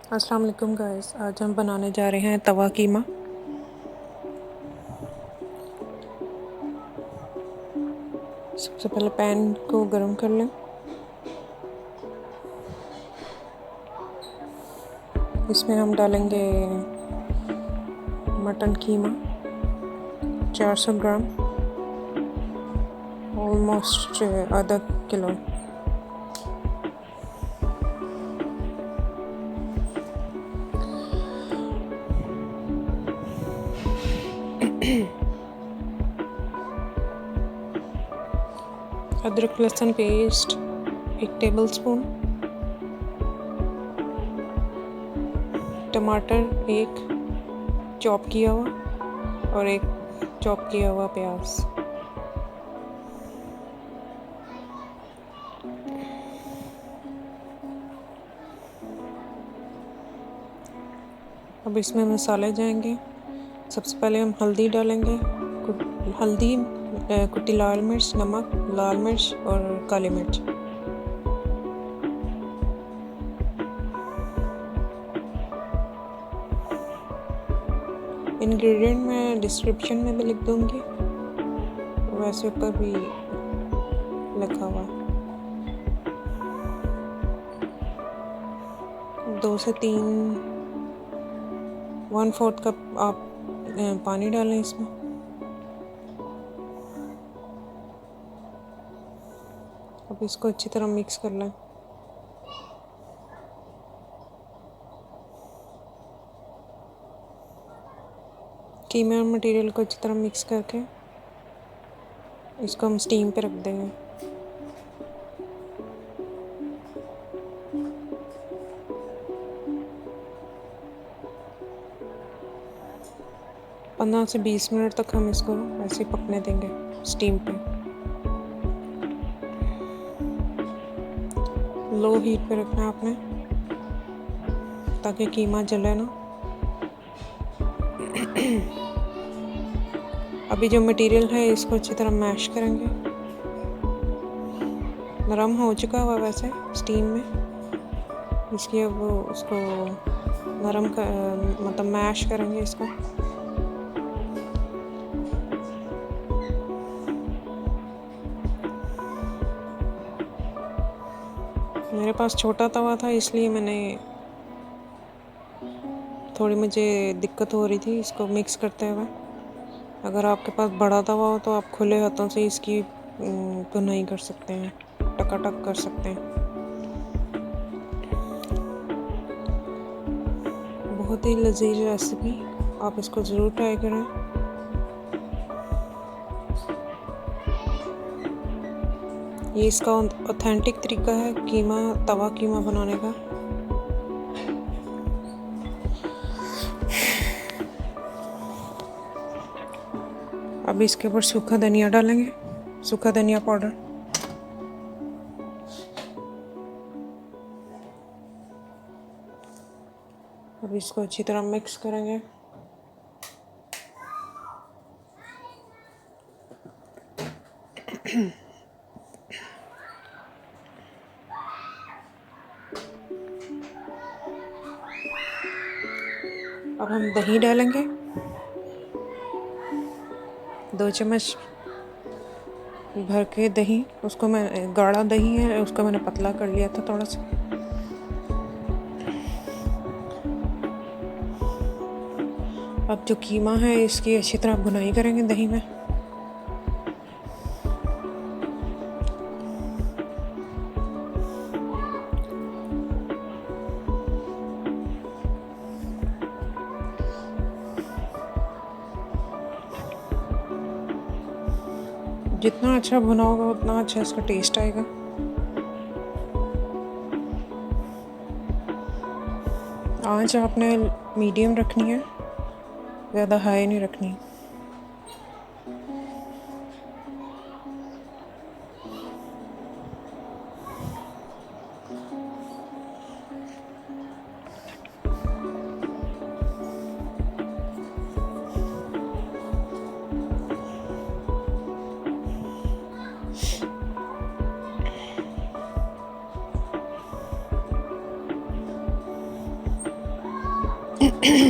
अस्सलाम वालेकुम गाइस, आज हम बनाने जा रहे हैं तवा कीमा। सबसे पहले पैन को गरम कर लें। इसमें हम डालेंगे मटन कीमा 400 ग्राम, ऑलमोस्ट आधा किलो। अदरक लहसुन पेस्ट 1 टेबलस्पून, टमाटर 1 चॉप किया हुआ और 1 चॉप किया हुआ प्याज। अब इसमें मसाले जाएंगे। सबसे पहले हम हल्दी डालेंगे, हल्दी, कुटी लाल मिर्च, नमक, लाल मिर्च और काली मिर्च। इंग्रेडिएंट मैं डिस्क्रिप्शन में भी लिख दूंगी, वैसे ऊपर भी लिखा हुआ। 2 से 3 1/4 कप आप पानी डालें इसमें। अब इसको अच्छी तरह मिक्स कर लें। कीमा मटेरियल को अच्छी तरह मिक्स करके इसको हम स्टीम पे रख देंगे। पंद्रह से 20 मिनट तक हम इसको ऐसे पकने देंगे स्टीम पे। लो हीट पे रखना है आपने, ताकि कीमा जले ना। अभी जो मटेरियल है इसको अच्छी तरह मैश करेंगे। नरम हो चुका हुआ वैसे स्टीम में, इसकी अब उसको नरम मतलब मैश करेंगे इसको। मेरे पास छोटा तवा था, इसलिए मैंने थोड़ी मुझे दिक्कत हो रही थी इसको मिक्स करते हुए। अगर आपके पास बड़ा तवा हो तो आप खुले हाथों से इसकी भुनाई कर सकते हैं, टकाटक कर सकते हैं। बहुत ही लजीज रेसिपी, आप इसको ज़रूर ट्राई करें। ये इसका ऑथेंटिक तरीका है कीमा, तवा कीमा बनाने का। अब इसके ऊपर सूखा धनिया डालेंगे, सूखा धनिया पाउडर। अब इसको अच्छी तरह मिक्स करेंगे। अब हम दही डालेंगे, 2 चम्मच भर के दही। उसको मैं गाढ़ा दही है, उसको मैंने पतला कर लिया था थोड़ा सा। अब जो कीमा है इसकी अच्छी तरह भुनाई करेंगे दही में। जितना अच्छा भुना होगा उतना अच्छा इसका टेस्ट आएगा। आंच आपने मीडियम रखनी है, ज़्यादा हाई नहीं रखनी। इसको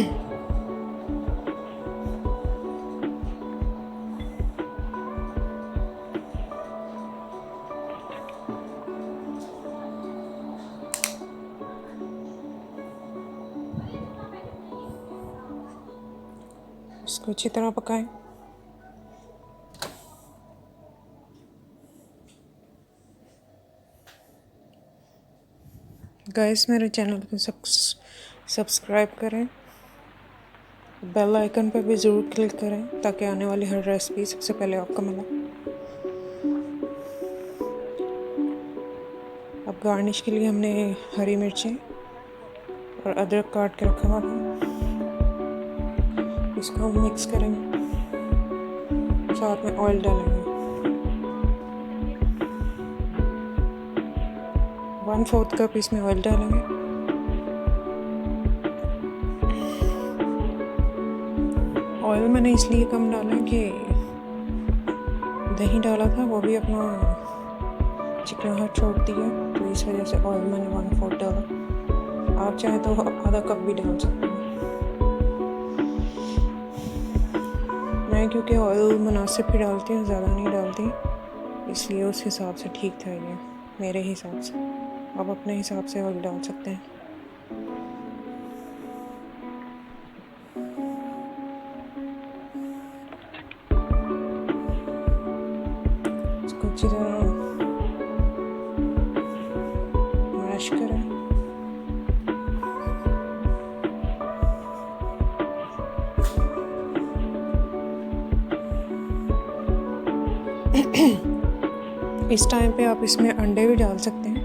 अच्छी तरह पकाएं। गाइस मेरे चैनल को सब्सक्राइब करें, बेल आइकन पर भी ज़रूर क्लिक करें ताकि आने वाली हर रेसिपी सबसे पहले आपको मिले। अब गार्निश के लिए हमने हरी मिर्चें और अदरक काट के रखा हुआ था, इसको हम मिक्स करेंगे, साथ में ऑयल डालेंगे। 1/4 कप इसमें ऑयल डालेंगे। ऑयल मैंने इसलिए कम डाला कि दही डाला था, वो भी अपना चिकनाहट छोड़ती है, तो इस वजह से ऑयल मैंने 1/4 डाला। आप चाहे तो आधा कप भी डाल सकते हैं। मैं क्योंकि ऑयल मुनासिब ही डालती हूँ, ज़्यादा नहीं डालती, इसलिए उस हिसाब से ठीक था ये मेरे हिसाब से। आप अपने हिसाब से ऑयल डाल सकते हैं। इसको अच्छी तरह मैश करें। इस टाइम पे आप इसमें अंडे भी डाल सकते हैं,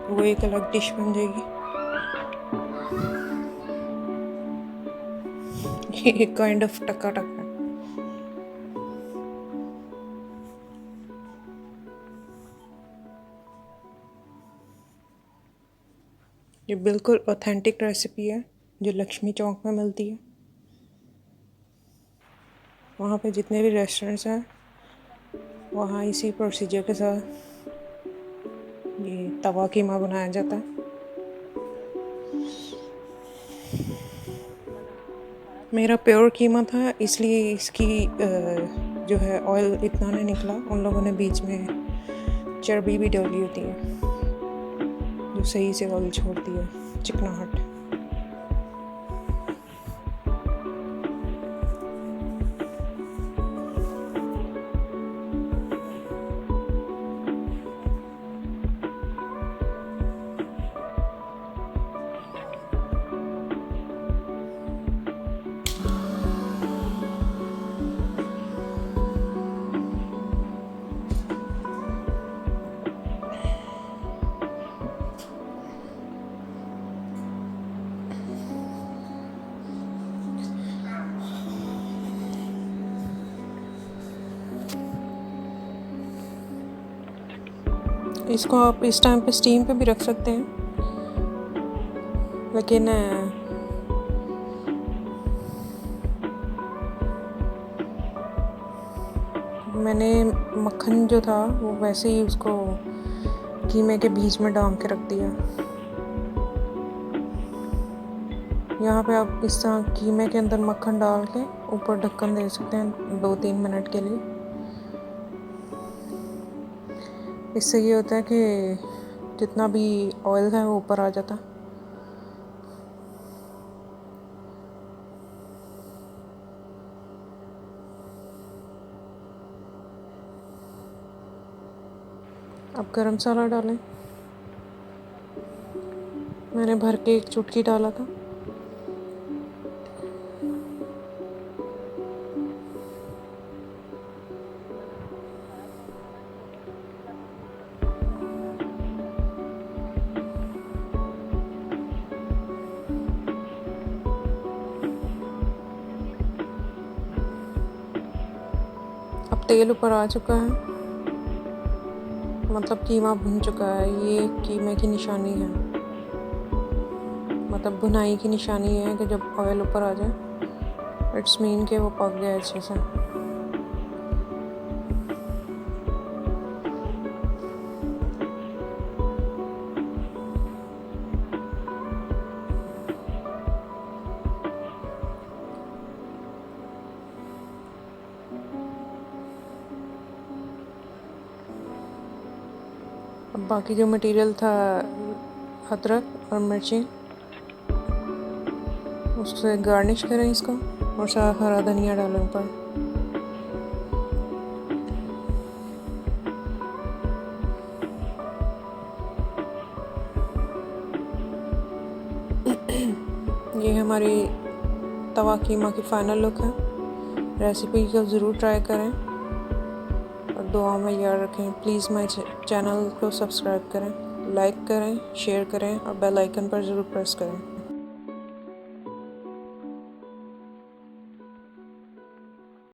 वो एक अलग डिश बन जाएगी। ये काइंड ऑफ टका टका। ये बिल्कुल ऑथेंटिक रेसिपी है जो लक्ष्मी चौक में मिलती है। वहाँ पे जितने भी रेस्टोरेंट्स हैं वहाँ इसी प्रोसीजर के साथ ये तवा कीमा बनाया जाता है। मेरा प्योर कीमा था, इसलिए इसकी जो है ऑयल इतना नहीं निकला। उन लोगों ने बीच में चर्बी भी डाली होती है जो सही से ऑयल छोड़ती है, चिकनाहट। इसको आप इस टाइम पे स्टीम पे भी रख सकते हैं, लेकिन मैंने मक्खन जो था वो वैसे ही उसको कीमे के बीच में डाल के रख दिया। यहाँ पे आप इस तरह कीमे के अंदर मक्खन डाल के ऊपर ढक्कन दे सकते हैं 2-3 मिनट के लिए। इससे ये होता है कि जितना भी ऑयल है वो ऊपर आ जाता। अब गरम मसाला डालें। मैंने भर के 1 चुटकी डाला था। अब तेल ऊपर आ चुका है, मतलब कीमा भुन चुका है। ये कीमे की निशानी है, मतलब भुनाई की निशानी है कि जब ऑयल ऊपर आ जाए इट्स मीन के वो पक गया अच्छे से। अब बाकी जो मटेरियल था अदरक और मिर्ची, उससे गार्निश करें इसको और साथ हरा धनिया डालें ऊपर। ये हमारी तवा कीमा की फ़ाइनल लुक है। रेसिपी को ज़रूर ट्राई करें और दुआ में याद रखें। प्लीज़ माय चैनल को सब्सक्राइब करें, लाइक करें, शेयर करें और बेल आइकन पर ज़रूर प्रेस करें।